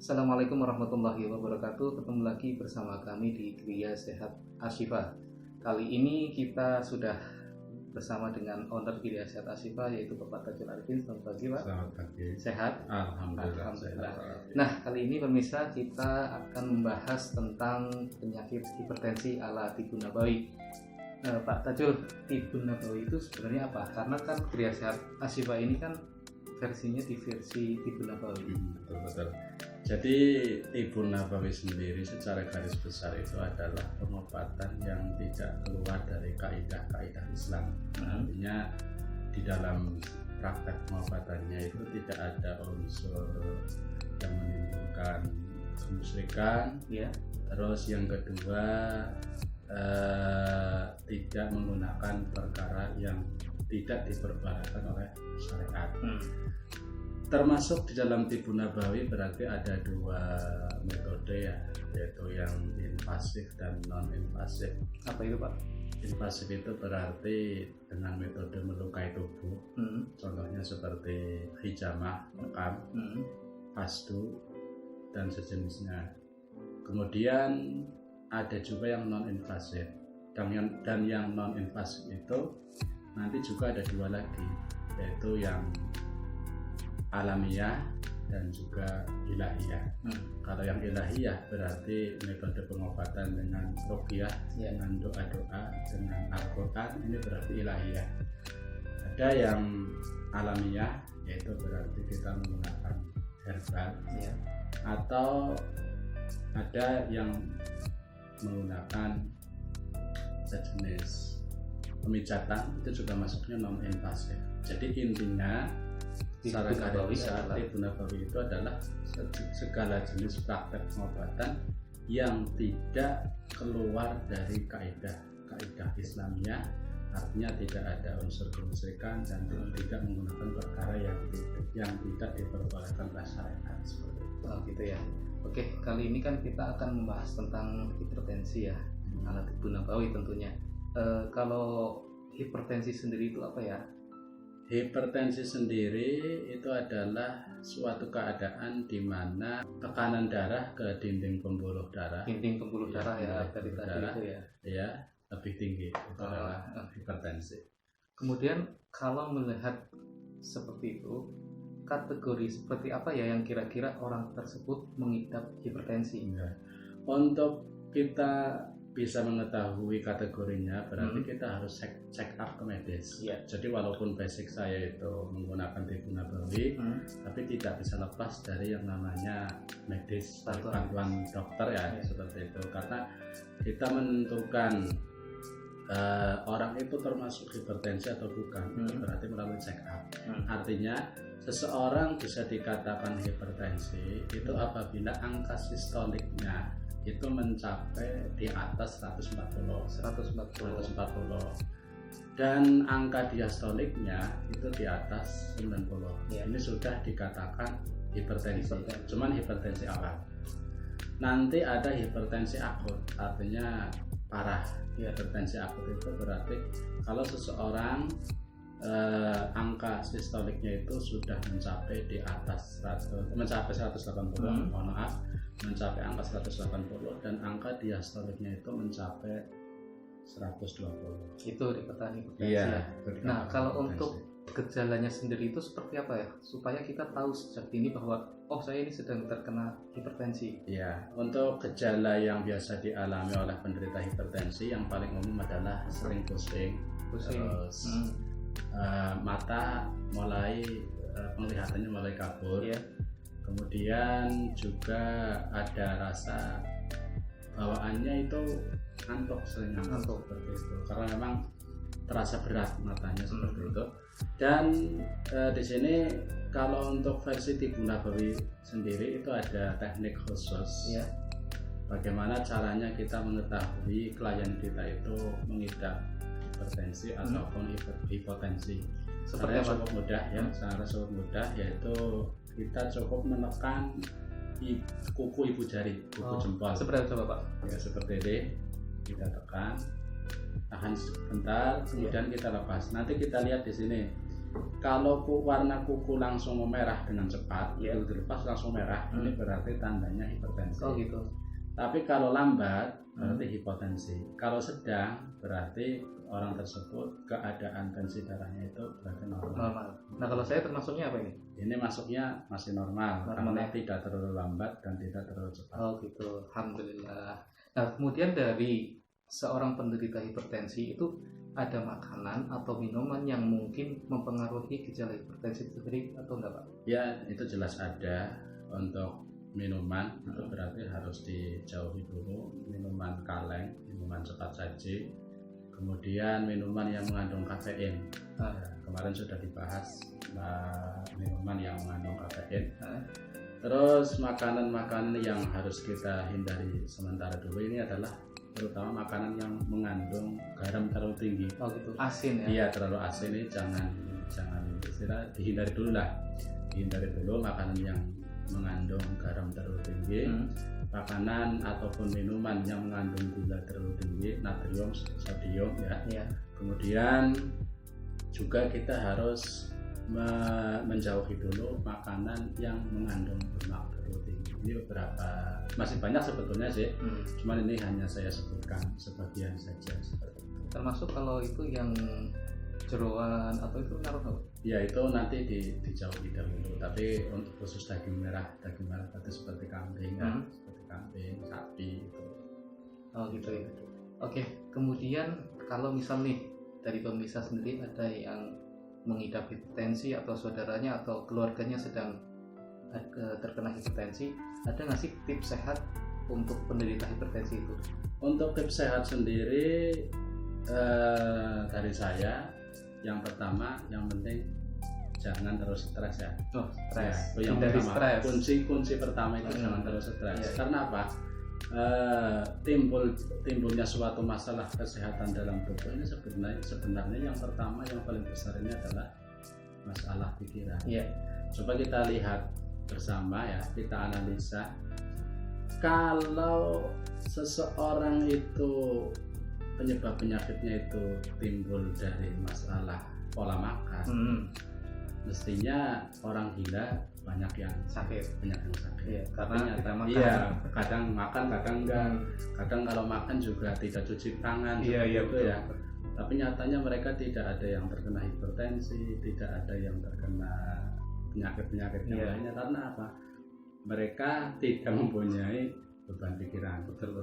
Assalamualaikum warahmatullahi wabarakatuh. Ketemu lagi bersama kami di Kriya Sehat Ashifa. Kali ini kita sudah bersama dengan owner Kriya Sehat Ashifa, yaitu Bapak Tajul Arifin. Selamat pagi, Pak. Selamat pagi. Sehat? Alhamdulillah. Nah, kali ini pemirsa kita akan membahas tentang penyakit hipertensi ala Tibun Nabawi. Pak Tajul, Tibun Nabawi itu sebenarnya apa? Karena kan Kriya Sehat Ashifa ini kan versinya di versi Tibun Nabawi. Betul. Jadi Tibun Nabawi sendiri secara garis besar itu adalah pengobatan yang tidak keluar dari kaidah-kaidah Islam. Artinya di dalam praktek pengobatannya itu tidak ada unsur yang menimbulkan kemusyrikan. Ya. Terus yang kedua tidak menggunakan perkara yang tidak diperbolehkan oleh syariat. Termasuk di dalam Tibun Nabawi berarti ada dua metode ya, yaitu yang invasif dan non invasif. Apa itu, Pak? Invasif itu berarti dengan metode melukai tubuh, contohnya seperti hijamah, mekam, pasdu dan sejenisnya. Kemudian ada juga yang non invasif, dan yang non invasif itu nanti juga ada dua lagi, yaitu yang alamiah dan juga ilahiyah. Kalau yang ilahiyah berarti metode pengobatan dengan ruqyah, dengan doa-doa, dengan Al-Quran, ini berarti ilahiyah. Ada yang alamiah, yaitu berarti kita menggunakan herbal, atau ada yang menggunakan sejenis pemijatan, itu juga masuknya non invasif. Jadi intinya secara garis besar Tibun Nabawi itu adalah segala jenis praktek pengobatan yang tidak keluar dari kaidah Islamiyah, artinya tidak ada unsur kemusyrikan dan tidak menggunakan perkara yang tidak diperbolehkan oleh syariat, seperti itu. Oh, gitu ya. Oke, kali ini kan kita akan membahas tentang hipertensi ya, ala Tibun Nabawi tentunya. Kalau hipertensi sendiri itu apa ya? Hipertensi sendiri itu adalah suatu keadaan di mana tekanan darah ke dinding pembuluh darah. Dinding pembuluh darah ya, dari tadi itu ya. Ya, lebih tinggi. Itu adalah hipertensi. Kemudian kalau melihat seperti itu, kategori seperti apa ya yang kira-kira orang tersebut mengidap hipertensi? Untuk kita bisa mengetahui kategorinya berarti kita harus check up ke medis. Jadi walaupun basic saya itu menggunakan Tibun Nabawi, tapi tidak bisa lepas dari yang namanya medis, bantuan dokter ya, seperti itu. Karena kita menentukan orang itu termasuk hipertensi atau bukan, itu berarti melalui check up. Artinya seseorang bisa dikatakan hipertensi itu apabila angka sistoliknya itu mencapai di atas 140 dan angka diastoliknya itu di atas 90. Ini sudah dikatakan hipertensi. Cuman hipertensi awal. Nanti ada hipertensi akut, artinya parah. Hipertensi akut itu berarti kalau seseorang angka sistoliknya itu sudah mencapai di atas 180, mohon maaf, mencapai angka 180 dan angka diastoliknya itu mencapai 120. Itu dikatakan hipertensi. Nah, kalau untuk gejalanya sendiri itu seperti apa ya? Supaya kita tahu sejak dini bahwa saya ini sedang terkena hipertensi. Iya, untuk gejala yang biasa dialami oleh penderita hipertensi yang paling umum adalah sering pusing. Terus mata mulai penglihatannya mulai kabur. Kemudian juga ada rasa bawaannya itu sering ngantuk seperti itu, karena memang terasa berat matanya seperti itu. Dan di sini kalau untuk versi Tibun Nabawi sendiri itu ada teknik khusus. Bagaimana caranya kita mengetahui klien kita itu mengidap hipertensi ataupun hipotensi. Seperti cukup mudah ya, sangat mudah, yaitu kita cukup menekan kuku ibu jari, kuku jempol. Seperti apa, Pak? Ya, seperti ini. Kita tekan, tahan sebentar, kemudian kita lepas. Nanti kita lihat di sini Kalau warna kuku langsung memerah dengan cepat, itu dilepas langsung merah, ini berarti tandanya hipertensi. Oh gitu. Tapi kalau lambat berarti hipotensi. Kalau sedang berarti orang tersebut keadaan tensi darahnya itu berarti normal. Nah kalau saya termasuknya apa ini? Ini masuknya masih normal karena tidak terlalu lambat dan tidak terlalu cepat. Oh gitu, alhamdulillah. Nah kemudian dari seorang penderita hipertensi itu ada makanan atau minuman yang mungkin mempengaruhi gejala hipertensi itu sendiri atau enggak Pak? Ya itu jelas ada. Untuk minuman itu berarti harus dijauhi dulu minuman kaleng, minuman cepat saji, kemudian minuman yang mengandung kafein. Kemarin sudah dibahas minuman yang mengandung kafein. Terus makanan-makanan yang harus kita hindari sementara dulu ini adalah terutama makanan yang mengandung garam terlalu tinggi. Oh gitu, asin ya? Iya terlalu asin ini jangan istilah dihindari dulu lah. Hindari dulu makanan yang mengandung garam terlalu tinggi, makanan ataupun minuman yang mengandung gula terlalu tinggi, natrium, sodium ya. Kemudian juga kita harus menjauhi dulu makanan yang mengandung lemak terlalu tinggi. Ini beberapa, masih banyak sebetulnya sih, cuman ini hanya saya sebutkan sebagian saja seperti itu. Termasuk kalau itu yang jeroan atau itu ngaruh? Ya itu nanti dijauhi dahulu. Tapi untuk khusus daging merah itu seperti kambing, seperti kambing, sapi itu. Oh gitu ya. Oke, kemudian kalau misal nih dari pemirsa sendiri ada yang mengidap hipertensi atau saudaranya atau keluarganya sedang terkena hipertensi, ada nggak sih tips sehat untuk penderita hipertensi itu? Untuk tips sehat sendiri dari saya, yang pertama, yang penting jangan terus stres ya. Oh, stres. Ya, yang dari pertama, kunci pertama itu jangan terus stres. Karena apa? Timbulnya suatu masalah kesehatan dalam tubuh ini sebenarnya yang pertama yang paling besar ini adalah masalah pikiran. Coba kita lihat bersama ya, kita analisa. Kalau seseorang itu penyebab penyakitnya itu timbul dari masalah pola makan, mestinya orang gila banyak yang sakit. Karena kita makan. Kadang makan, kadang enggak. Kadang kalau makan juga tidak cuci tangan. Gitu ya. Tapi nyatanya mereka tidak ada yang terkena hipertensi, tidak ada yang terkena penyakit-penyakit yang lainnya. Karena apa? Mereka tidak mempunyai beban pikiran. Betul.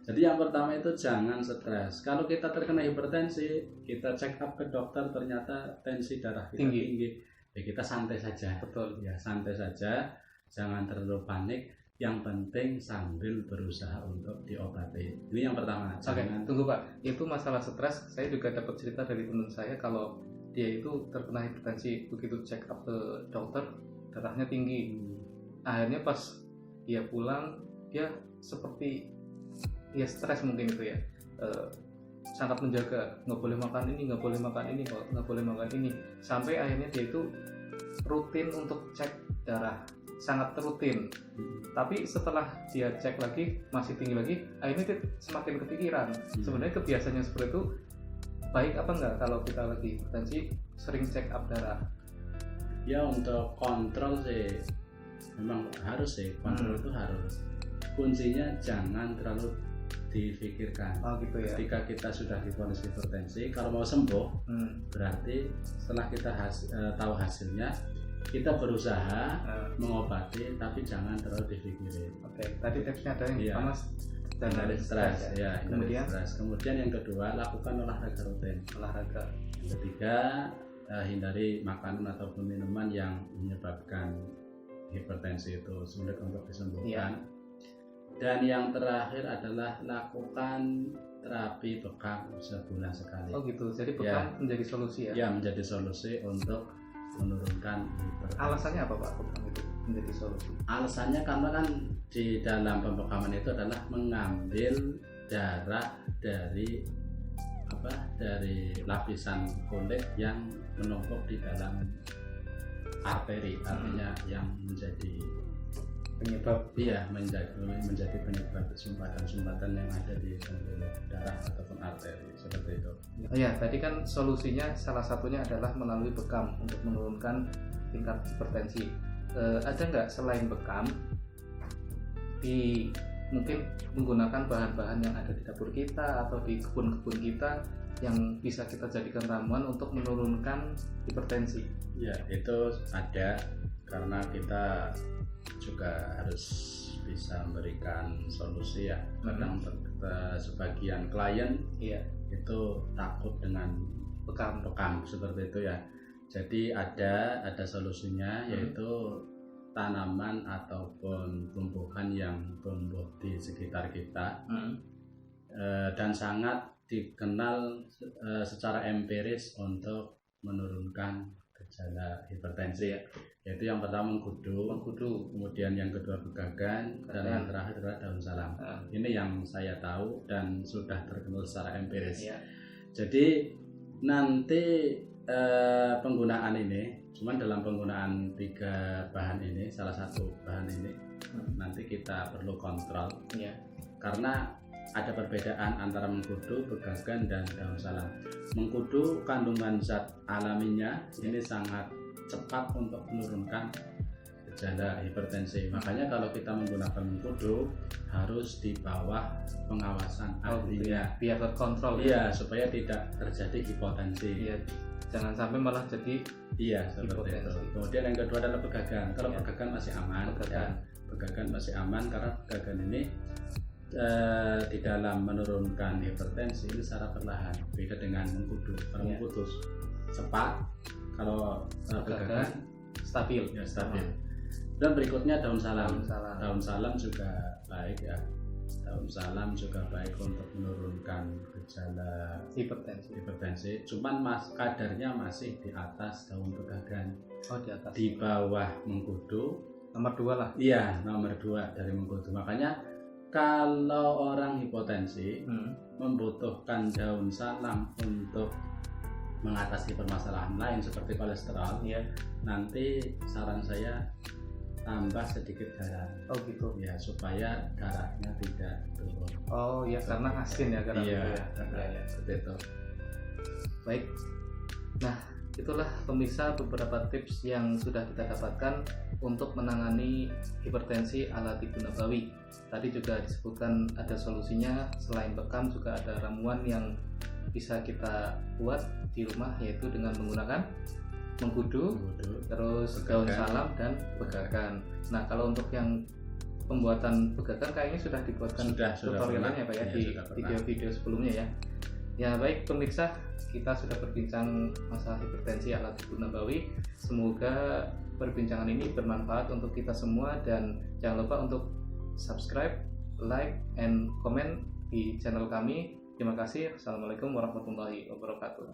Jadi yang pertama itu jangan stres. Kalau kita terkena hipertensi, kita check up ke dokter ternyata tensi darah kita tinggi. Ya kita santai saja. Betul. Ya santai saja, jangan terlalu panik. Yang penting sambil berusaha untuk diobati. Ini yang pertama. Tunggu Pak. Itu masalah stres. Saya juga dapat cerita dari teman saya kalau dia itu terkena hipertensi, begitu check up ke dokter darahnya tinggi. Akhirnya pas dia pulang, dia seperti stres mungkin itu ya, sangat menjaga, nggak boleh makan ini, nggak boleh makan ini, nggak boleh makan ini, sampai akhirnya dia itu rutin untuk cek darah, sangat rutin. Tapi setelah dia cek lagi masih tinggi lagi, akhirnya dia semakin kepikiran. Sebenarnya kebiasaannya seperti itu baik apa enggak kalau kita lagi hipertensi sering cek up darah? Ya untuk kontrol sih memang harus sih, kontrol itu harus. Kuncinya jangan terlalu difikirkan. Oh gitu ya. Ketika kita sudah divonis hipertensi, kalau mau sembuh, berarti setelah kita tahu hasilnya, kita berusaha mengobati, tapi jangan terlalu dipikirin. Oke. Tadi tipsnya ada yang pertama dan dari stres, kemudian yang kedua lakukan olahraga rutin. Yang ketiga hindari makanan ataupun minuman yang menyebabkan hipertensi itu sulit untuk disembuhkan. Dan yang terakhir adalah lakukan terapi bekam sebulan sekali. Oh gitu, jadi bekam menjadi solusi ya? Ya, menjadi solusi untuk menurunkan hipertensi. Alasannya apa Pak, bekam itu menjadi solusi? Alasannya karena kan di dalam pembekaman itu adalah mengambil darah dari lapisan kulit yang menumpuk di dalam arteri, artinya yang menjadi penyebab. Iya, menjadi penyebab sumbatan yang ada di pembuluh darah ataupun arteri seperti itu. Oh ya, tadi kan solusinya salah satunya adalah melalui bekam untuk menurunkan tingkat hipertensi. Ada nggak selain bekam mungkin menggunakan bahan-bahan yang ada di dapur kita atau di kebun-kebun kita yang bisa kita jadikan ramuan untuk menurunkan hipertensi? Ya, itu ada, karena kita juga harus bisa memberikan solusi ya. Kadang sebagian klien itu takut dengan bekam seperti itu ya. Jadi ada solusinya, yaitu tanaman ataupun tumbuhan yang tumbuh di sekitar kita dan sangat dikenal secara empiris untuk menurunkan gejala hipertensi ya. Yaitu yang pertama mengkudu, kemudian yang kedua begagan, dan yang terakhir adalah daun salam. Ini yang saya tahu dan sudah terkenal secara empiris. Jadi nanti penggunaan ini, cuman dalam penggunaan 3 bahan ini, salah satu bahan ini nanti kita perlu kontrol karena ada perbedaan antara mengkudu, begagan, dan daun salam. Mengkudu kandungan zat alaminya ini sangat cepat untuk menurunkan gejala hipertensi. Makanya kalau kita menggunakan mengkudu harus di bawah pengawasan ahlinya, biar terkontrol. Iya, supaya tidak terjadi hipotensi. Iya, jangan sampai malah jadi seperti itu. Kemudian yang kedua adalah begagan. Kalau begagan masih aman, begagan masih aman karena begagan ini di dalam menurunkan hipertensi ini secara perlahan, beda dengan mengkudu. Kalau mengkudu cepat, kalau begagan stabil. Dan berikutnya daun salam. Daun salam juga baik ya. Daun salam juga baik untuk menurunkan gejala hipertensi. Cuman kadarnya masih di atas daun begagan. Di atas. Di bawah mengkudu. Nomor 2 lah. Iya, nomor 2 dari mengkudu. Makanya kalau orang hipotensi membutuhkan daun salam untuk mengatasi permasalahan lain seperti kolesterol, nanti saran saya tambah sedikit garam. Gitu. Ya, supaya darahnya tidak turun. Karena asin ya garam. Seperti itu. Baik. Nah, itulah pemirsa beberapa tips yang sudah kita dapatkan untuk menangani hipertensi ala tibu nabawi. Tadi juga disebutkan ada solusinya, selain bekam juga ada ramuan yang bisa kita buat di rumah, yaitu dengan menggunakan mengkudu, terus daun salam dan begagan. Nah, kalau untuk yang pembuatan begagan kayaknya sudah dibuatkan tutorialnya Pak ya, di video-video sebelumnya ya. Ya baik pemirsa, kita sudah berbincang masalah hipertensi ala tibu nabawi. Semoga perbincangan ini bermanfaat untuk kita semua, dan jangan lupa untuk subscribe, like, and comment di channel kami. Terima kasih. Assalamualaikum warahmatullahi wabarakatuh.